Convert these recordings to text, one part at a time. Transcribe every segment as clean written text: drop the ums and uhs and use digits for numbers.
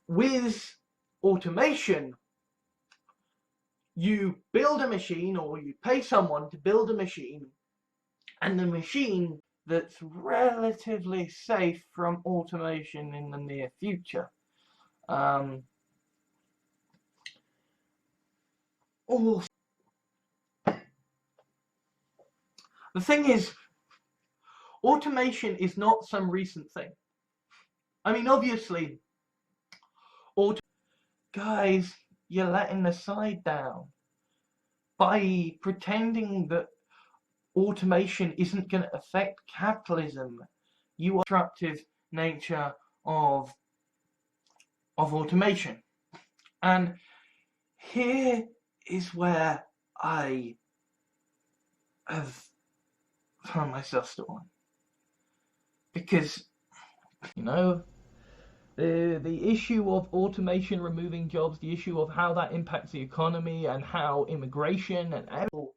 with automation, you build a machine, or you pay someone to build a machine, and the machine that's relatively safe from automation in the near future. Also, the thing is, automation is not some recent thing. I mean, obviously, guys, you're letting the side down by pretending that automation isn't going to affect capitalism. You are disruptive nature of automation. And here is where I have found myself stalling. Because, you know, the issue of automation removing jobs, the issue of how that impacts the economy, and how immigration and people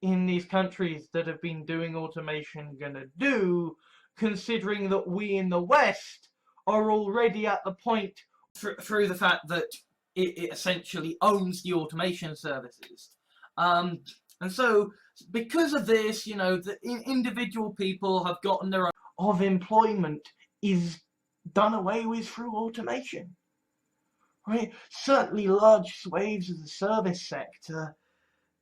in these countries that have been doing automation gonna do, considering that we in the West are already at the point through the fact that it essentially owns the automation services. And so, because of this, you know, the individual people have gotten their own of employment is done away with through automation. Right? Certainly large swathes of the service sector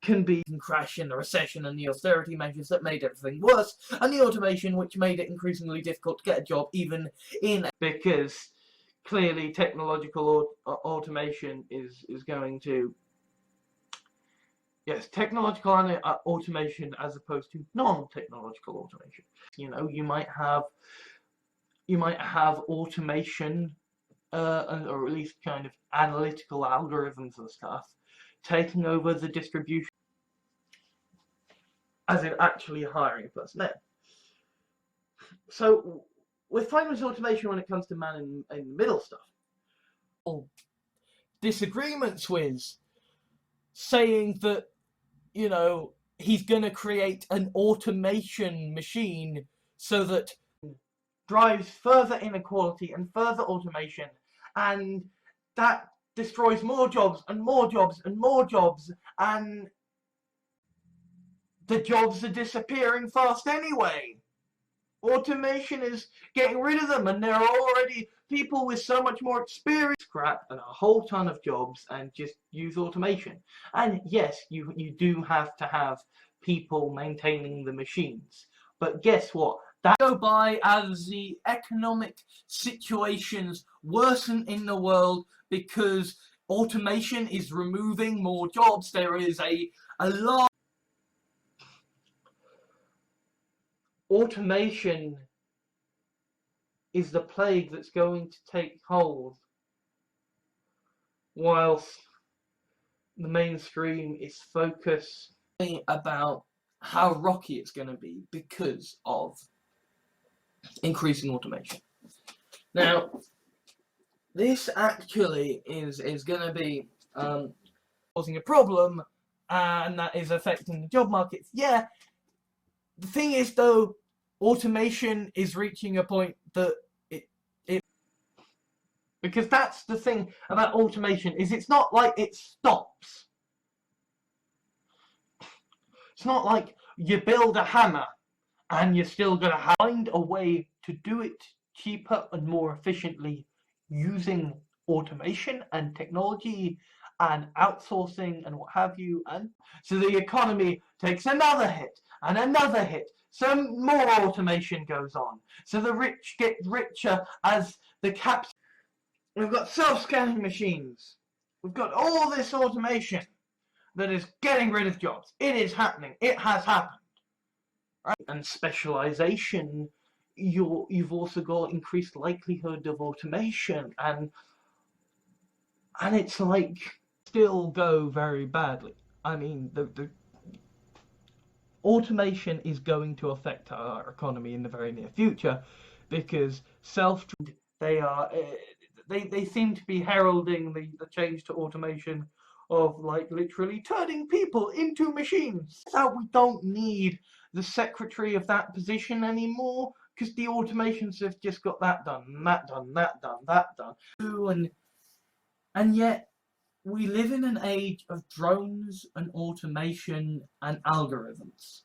can crash in the recession and the austerity measures that made everything worse, and the automation which made it increasingly difficult to get a job even in, because clearly technological automation is going to, yes, technological automation as opposed to non-technological automation. You know, you might have automation, or at least kind of analytical algorithms and stuff, taking over the distribution, as in actually hiring personnel. So, with fine with automation when it comes to man in the middle stuff, disagreements with saying that, you know, he's going to create an automation machine so that drives further inequality and further automation, and that destroys more jobs and more jobs and more jobs, and the jobs are disappearing fast anyway. Automation is getting rid of them, and there are already people with so much more experience, scrap and a whole ton of jobs and just use automation. And yes, you do have to have people maintaining the machines, but guess what? That go by as the economic situations worsen in the world because automation is removing more jobs. There is a large automation is the plague that's going to take hold, whilst the mainstream is focused about how rocky it's going to be because of increasing automation. Now, this actually is going to be causing a problem, and that is affecting the job markets. Yeah, the thing is, though, automation is reaching a point that it because that's the thing about automation, is it's not like it stops. It's not like you build a hammer and you're still going to find a way to do it cheaper and more efficiently using automation and technology and outsourcing and what have you, and so the economy takes another hit and another hit. Some more automation goes on. So the rich get richer as the caps. We've got self-scanning machines. We've got all this automation that is getting rid of jobs. It is happening. It has happened. Right? And specialization, you've also got increased likelihood of automation, and it's like still go very badly. I mean, the automation is going to affect our economy in the very near future, because they seem to be heralding the change to automation of like literally turning people into machines. So we don't need the secretary of that position anymore, because the automations have just got that done, that done, that done, that done. And And yet, we live in an age of drones and automation and algorithms.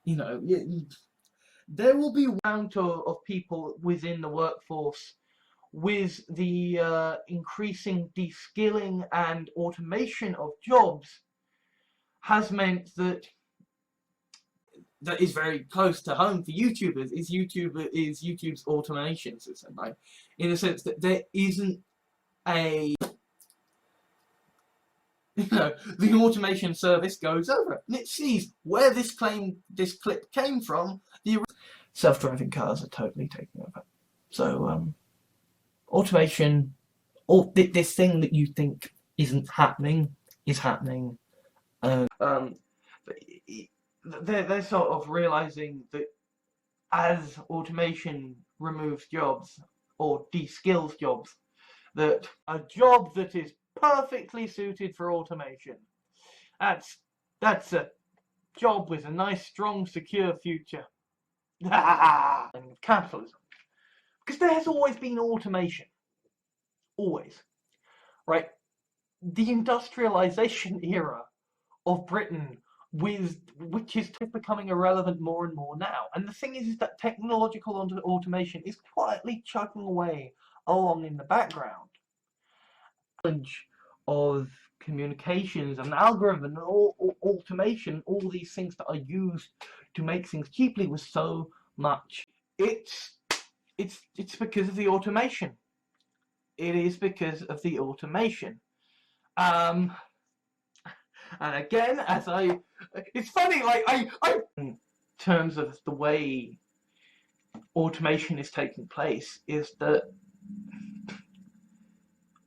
You know, there will be a amount of people within the workforce with the increasing de-skilling and automation of jobs has meant that is very close to home for YouTubers is YouTube's automation system, right? In the sense that there isn't a the automation service goes over it and it sees where this clip came from. The self-driving cars are totally taking over. So automation, this thing that you think isn't happening is happening. They're sort of realizing that as automation removes jobs or de-skills jobs, that a job that is perfectly suited for automation, that's a job with a nice, strong, secure future. And capitalism, because there has always been automation, always, right? The industrialization era of Britain, which is becoming irrelevant more and more now. And the thing is that technological automation is quietly chugging away along in the background. Of communications and algorithm and automation, all these things that are used to make things cheaply was so much. It's because of the automation. It is because of the automation. And again, it's funny, like in terms of the way automation is taking place, is that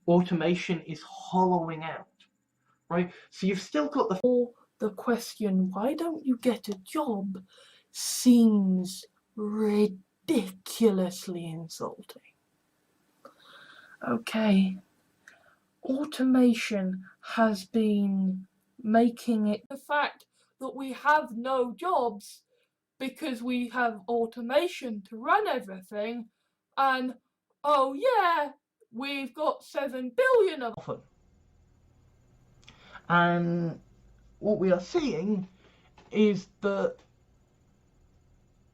automation is hollowing out, right? So you've still got the question, why don't you get a job, seems ridiculously insulting. Okay, automation has been making it the fact that we have no jobs because we have automation to run everything, and oh yeah, we've got 7 billion of them. And what we are seeing is that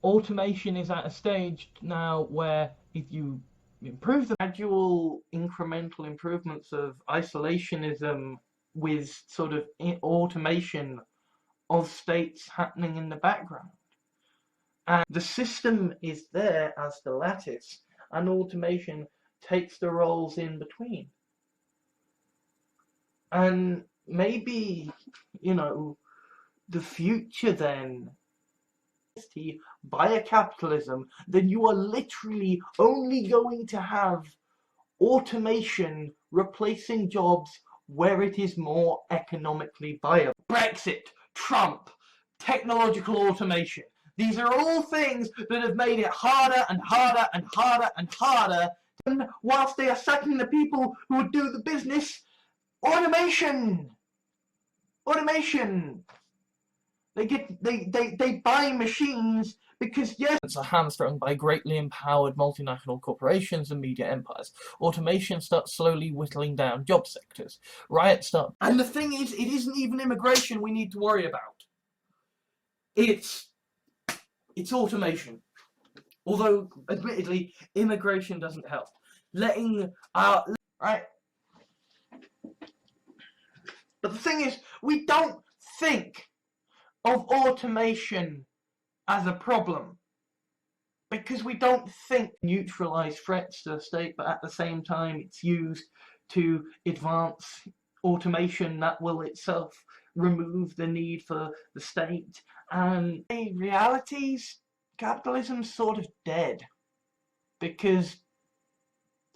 automation is at a stage now where if you improve the gradual incremental improvements of isolationism with sort of automation of states happening in the background, and the system is there as the lattice and automation takes the roles in between. And maybe, the future then by a capitalism, then you are literally only going to have automation replacing jobs where it is more economically viable. Brexit, Trump, technological automation. These are all things that have made it harder and harder and harder and harder. And whilst they are sacking the people who would do the business, automation. They buy machines because yes, are hamstrung by greatly empowered multinational corporations and media empires. Automation starts slowly whittling down job sectors. Riots start. And the thing is, it isn't even immigration we need to worry about. It's automation. Although, admittedly, immigration doesn't help. Right? But the thing is, we don't think of automation as a problem because we don't think neutralize threats to the state, but at the same time it's used to advance automation that will itself remove the need for the state. And in realities, capitalism's sort of dead because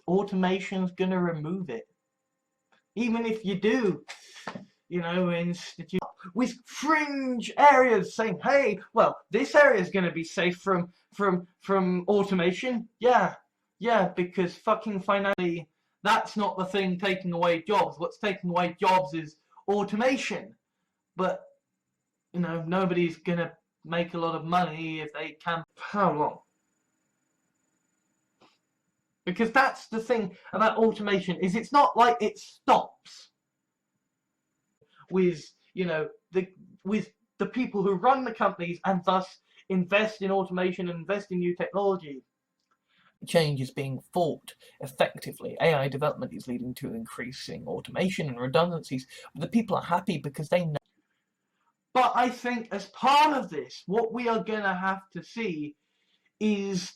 automation's gonna remove it. Even if you do, institute with fringe areas saying, hey, well, this area is going to be safe from automation. Yeah, because fucking financially, that's not the thing taking away jobs. What's taking away jobs is automation. But, nobody's going to make a lot of money if they can. How long? Because that's the thing about automation, is it's not like it stops with, you know, with the people who run the companies and thus invest in automation and invest in new technology. Change is being fought effectively. AI development is leading to increasing automation and redundancies, but the people are happy because they know. But I think as part of this, what we are going to have to see is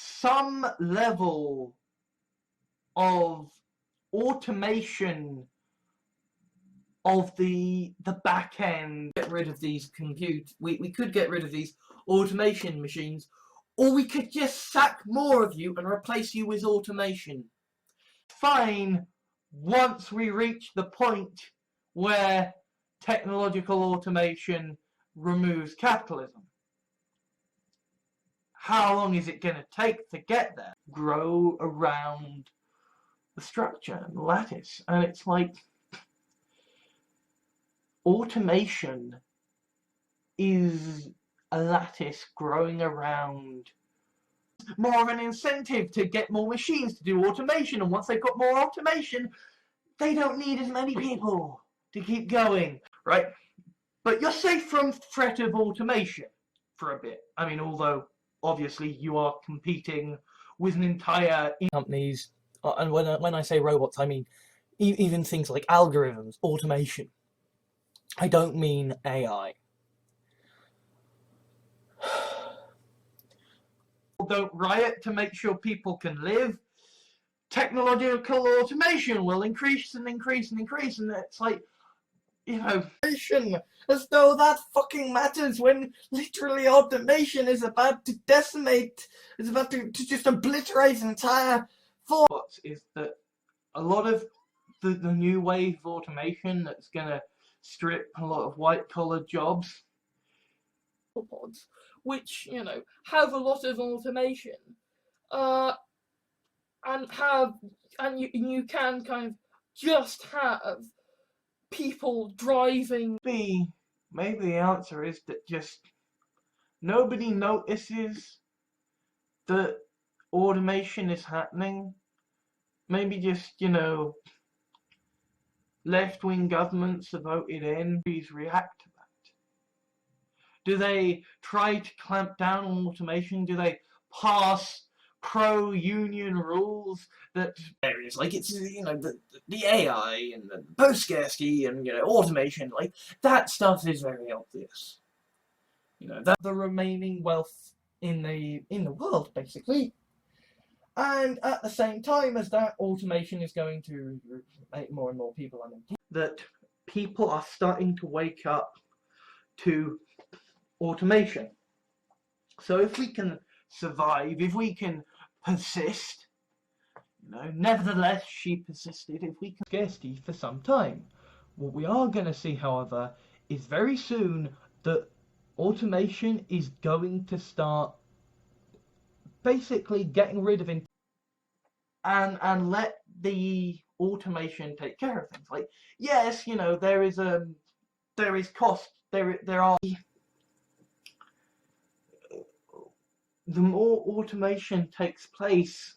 some level of automation of the back end. Get rid of these we could get rid of these automation machines, or we could just sack more of you and replace you with automation. Fine, once we reach the point where technological automation removes capitalism. How long is it going to take to get there? Grow around the structure and the lattice. And it's like, automation is a lattice growing around. More of an incentive to get more machines to do automation, and once they've got more automation, they don't need as many people to keep going, right? But you're safe from threat of automation for a bit. I mean, although obviously you are competing with an entire companies, and when I say robots, I mean even things like algorithms, automation. I don't mean AI. Don't riot to make sure people can live. Technological automation will increase and increase and increase, and it's like, you know, as though that fucking matters when literally automation is about to decimate, is about to just obliterate an entire force. Is that a lot of the new wave of automation that's gonna strip a lot of white collar jobs, which, you know, have a lot of automation, and you can kind of just have people driving. Maybe the answer is that just nobody notices that automation is happening. Maybe just, you know, left-wing governments are voted in, please react to that. Do they try to clamp down on automation? Do they pass pro-union rules that areas like, it's, you know, the AI and the post-scarcity and, you know, automation, like that stuff is very obvious. You know, that the remaining wealth in the world, basically. And at the same time as that, automation is going to make more and more people unemployed. That people are starting to wake up to automation. So if we can survive, if we can persist, you know, nevertheless she persisted, if we can scarcity for some time. What we are going to see, however, is very soon that automation is going to start basically getting rid of and let the automation take care of things. Like, yes, you know, there is cost, there are. The more automation takes place,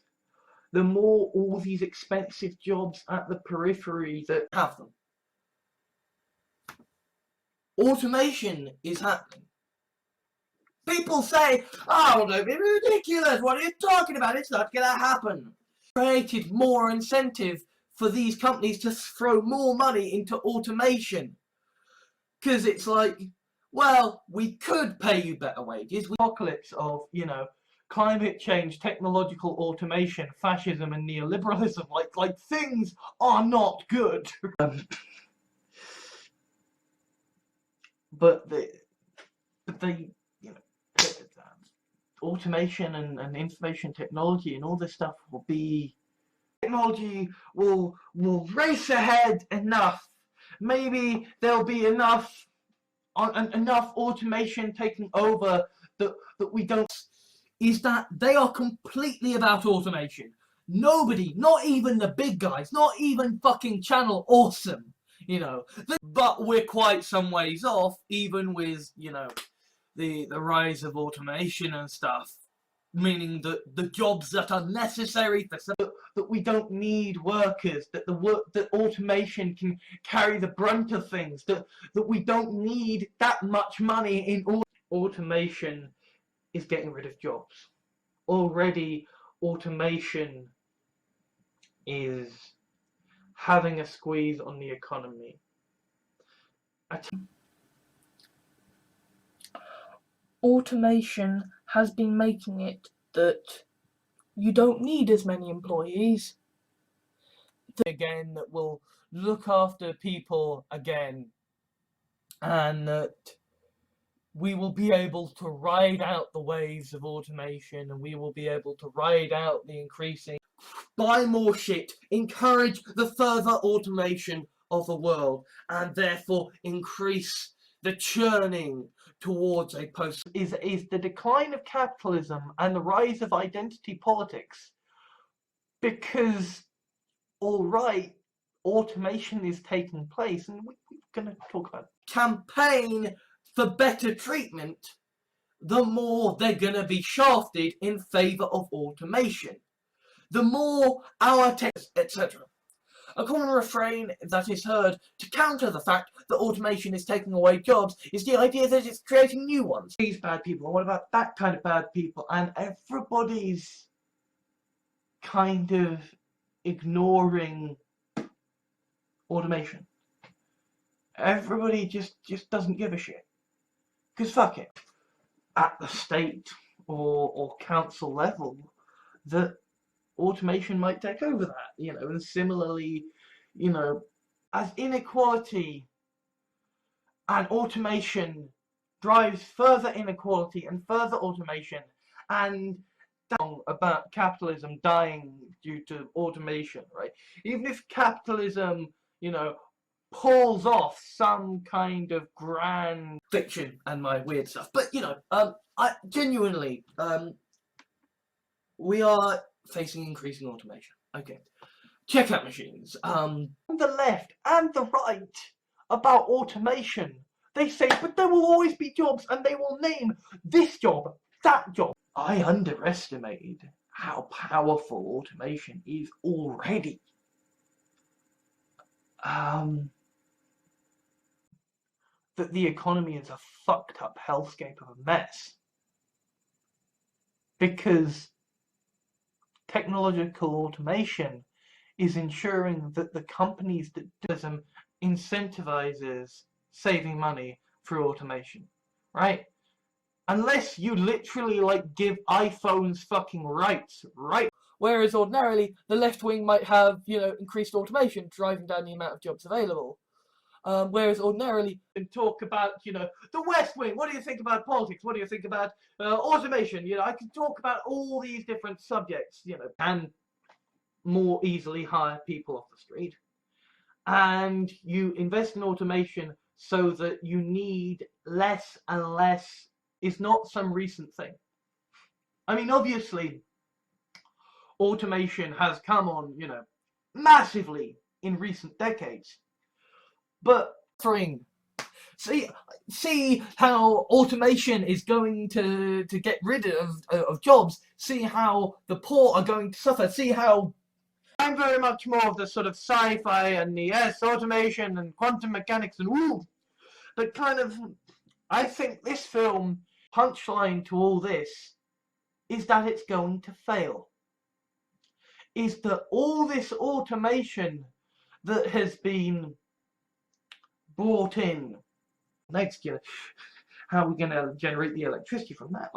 the more all these expensive jobs at the periphery that have them. Automation is happening. People say, oh, don't be ridiculous, what are you talking about? It's not going to happen. Created more incentive for these companies to throw more money into automation. Because it's like, well, we could pay you better wages. Apocalypse of, you know, climate change, technological automation, fascism, and neoliberalism. Like things are not good. But they, you know, automation and information technology and all this stuff will be. Technology will race ahead enough. Maybe there'll be enough automation taking over that we don't. Is that they are completely about automation. Nobody, not even the big guys, not even fucking Channel Awesome, you know. But we're quite some ways off, even with, you know, the rise of automation and stuff. meaning that the jobs that are necessary for that we don't need workers, that that automation can carry the brunt of things, that we don't need that much money in automation is getting rid of jobs. Already automation is having a squeeze on the economy. Automation has been making it that you don't need as many employees again that will look after people again, and that we will be able to ride out the waves of automation, and we will be able to ride out the increasing, buy more shit, encourage the further automation of the world, and therefore increase the churning towards a post. Is the decline of capitalism and the rise of identity politics, because alright, automation is taking place, and we're going to talk about campaign for better treatment, the more they're going to be shafted in favour of automation. The more our text, etc. A common refrain that is heard to counter the fact that automation is taking away jobs is the idea that it's creating new ones. These bad people, and what about that kind of bad people? And everybody's kind of ignoring automation. Everybody just doesn't give a shit. Because fuck it. At the state or council level, that automation might take over that, and similarly, as inequality and automation drives further inequality and further automation, and about capitalism dying due to automation, right? Even if capitalism, pulls off some kind of grand fiction and my weird stuff, but I genuinely, we are facing increasing automation. Okay, checkout machines. On the left and the right about automation, they say, but there will always be jobs, and they will name this job, that job. I underestimated how powerful automation is already. That the economy is a fucked up hellscape of a mess. Because technological automation is ensuring that the companies that do them incentivizes saving money through automation, right? Unless you literally give iPhones fucking rights, right? Whereas ordinarily the left wing might have increased automation driving down the amount of jobs available. Whereas ordinarily, and talk about the West Wing. What do you think about politics? What do you think about automation? I can talk about all these different subjects. And more easily hire people off the street, and you invest in automation so that you need less and less. Is not some recent thing. I mean, obviously, automation has come on, massively in recent decades. But see how automation is going to get rid of jobs. See how the poor are going to suffer. See how I'm very much more of the sort of sci-fi and yes, automation and quantum mechanics and woo. But kind of, I think this film, punchline to all this, is that it's going to fail. Is that all this automation that has been brought in next year, how are we going to generate the electricity from that?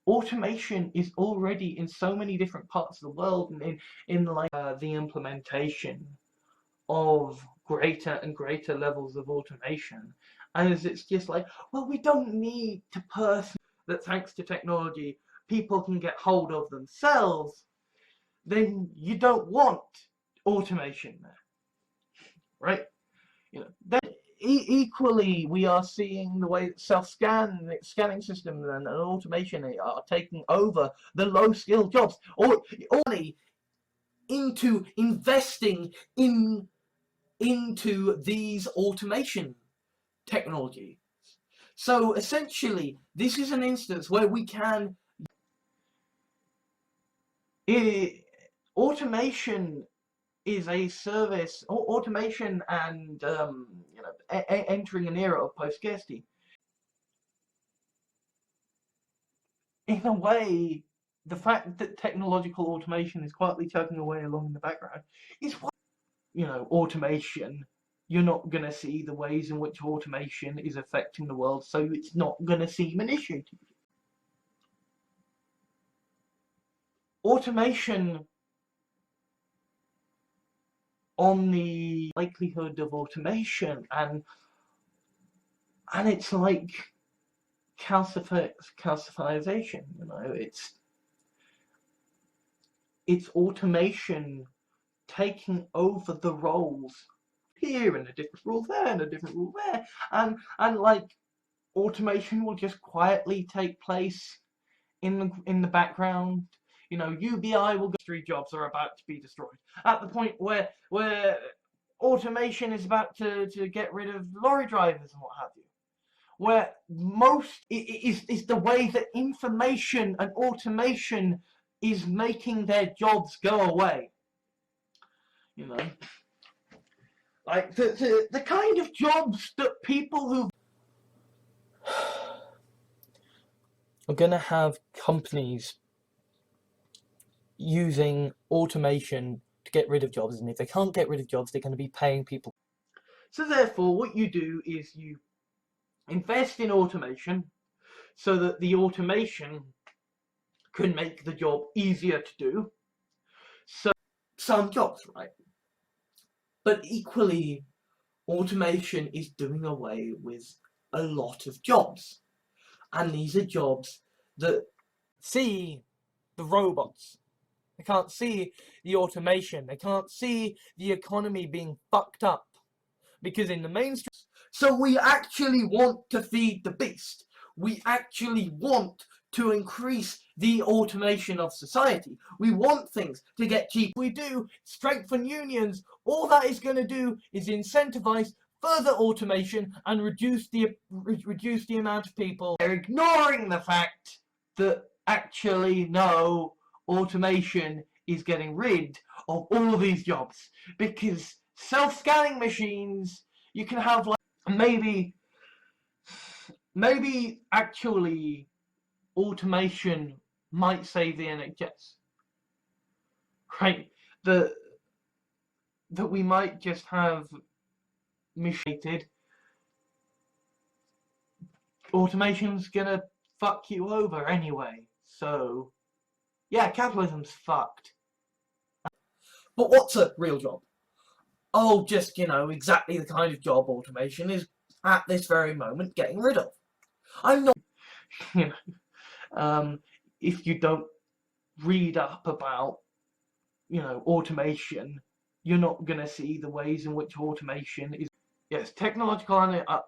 Automation is already in so many different parts of the world, and in the implementation of greater and greater levels of automation, and as it's just we don't need to that thanks to technology people can get hold of themselves, then you don't want automation there, right? Then equally, we are seeing the way self-scanning systems and automation are taking over the low-skilled jobs, or into investing into these automation technologies. So essentially, this is an instance where we can Automation is a service. Automation and entering an era of post-scarcity. In a way, the fact that technological automation is quietly chugging away along in the background is why, automation, you're not going to see the ways in which automation is affecting the world, so it's not going to seem an issue to you. Automation, on the likelihood of automation, and it's like calcification, it's automation taking over the roles here, and a different role there, and a different role there, and like automation will just quietly take place in the background. UBI will go. 3 jobs are about to be destroyed at the point where automation is about to get rid of lorry drivers and what have you. Where most is the way that information and automation is making their jobs go away. Like the kind of jobs that people who are going to have companies using automation to get rid of jobs, and if they can't get rid of jobs, they're going to be paying people. So therefore, what you do is you invest in automation so that the automation can make the job easier to do. So some jobs, right? But equally, automation is doing away with a lot of jobs. And these are jobs that see the robots. They can't see the automation. They can't see the economy being fucked up. Because in the mainstream... So we actually want to feed the beast. We actually want to increase the automation of society. We want things to get cheap. We do strengthen unions. All that is going to do is incentivize further automation and reduce the amount of people. They're ignoring the fact that actually no, automation is getting rid of all these jobs, because self-scanning machines, you can have like maybe actually automation might save the NHS, right? That we might just have machinated. Automation's gonna fuck you over anyway, so yeah, capitalism's fucked. But what's a real job? Oh, just, exactly the kind of job automation is at this very moment getting rid of. I'm not, if you don't read up about, automation, you're not going to see the ways in which automation is, yes, technological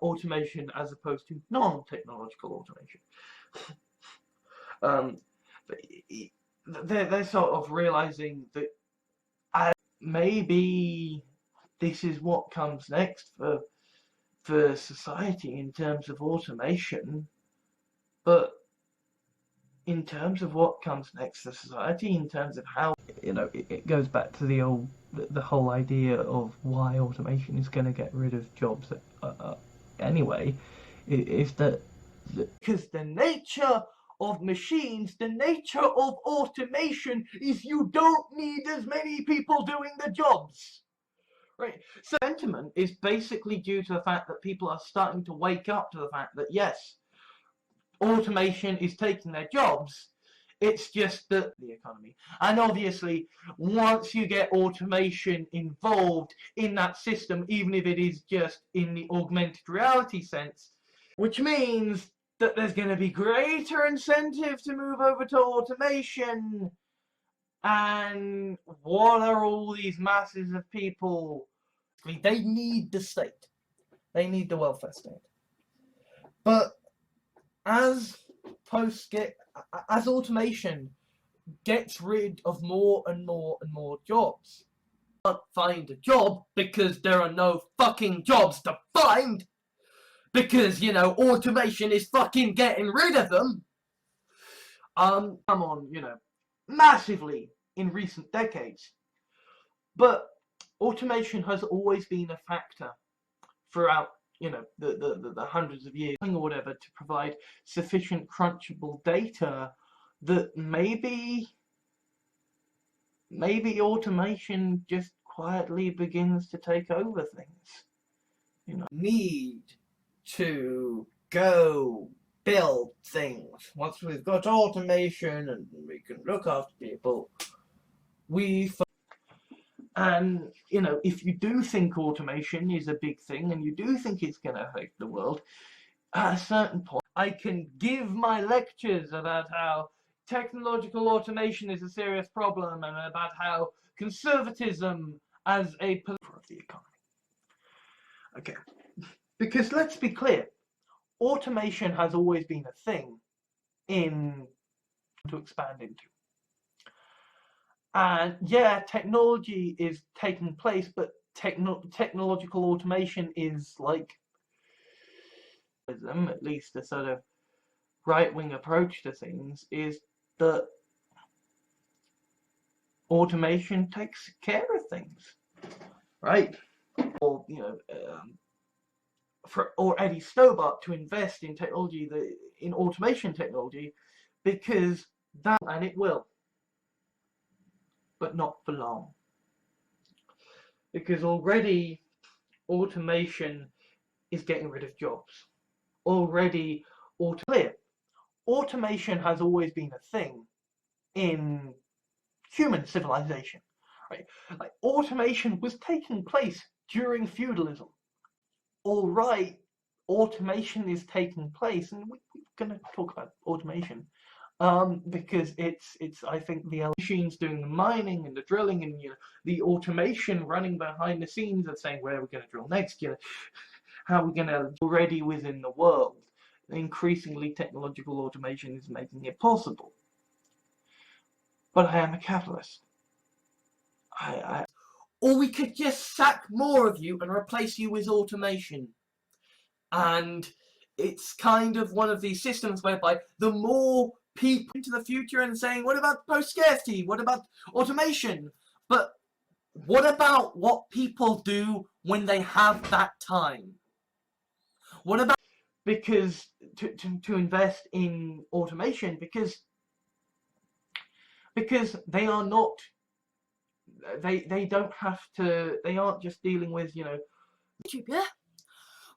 automation as opposed to non-technological automation. They're sort of realizing that maybe this is what comes next for society in terms of automation, but in terms of what comes next for society, in terms of how, it goes back to the whole idea of why automation is going to get rid of jobs anyway, is that because the nature of machines, the nature of automation is you don't need as many people doing the jobs. Right. So sentiment is basically due to the fact that people are starting to wake up to the fact that yes, automation is taking their jobs. It's just that the economy. And obviously, once you get automation involved in that system, even if it is just in the augmented reality sense, which means that there's going to be greater incentive to move over to automation. And what are all these masses of people? They need the state. They need the welfare state. But as automation gets rid of more and more and more jobs, you can't find a job because there are no fucking jobs to find, because automation is fucking getting rid of them. Come on, massively in recent decades. But automation has always been a factor throughout, you know, the hundreds of years or whatever, to provide sufficient crunchable data that maybe automation just quietly begins to take over things. You know, need to go build things. Once we've got automation and we can look after people, and you know, if you do think automation is a big thing and you do think it's going to affect the world, at a certain point I can give my lectures about how technological automation is a serious problem and about how conservatism as a pillar of the economy. Okay, because let's be clear, automation has always been a thing to expand into. And yeah, technology is taking place, but technological automation is like, at least a sort of right-wing approach to things, is that automation takes care of things, right? Or, you know, or Eddie Stobart to invest in technology, in automation technology, because that, and it will, but not for long. Because already automation is getting rid of jobs. Already, automation has always been a thing in human civilization, right? Like, automation was taking place during feudalism. All right, automation is taking place, and we're going to talk about automation, because it's I think the machines doing the mining and the drilling, and, you know, the automation running behind the scenes and saying where we're going to drill next, you know, how we're going to, already within the world. Increasingly, technological automation is making it possible. But I am a capitalist. Or we could just sack more of you and replace you with automation. And it's kind of one of these systems whereby the more people into the future and saying, what about post-scarcity? What about automation? But what about what people do when they have that time? What about, because to invest in automation, because they are not, they don't have to, they aren't just dealing with, you know, YouTube, yeah?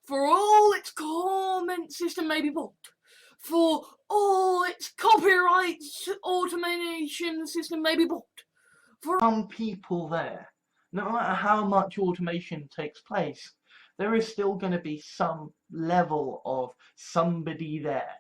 For all its comment system may be bought, for all its copyright automation system may be bought, for some people there, no matter how much automation takes place, there is still going to be some level of somebody there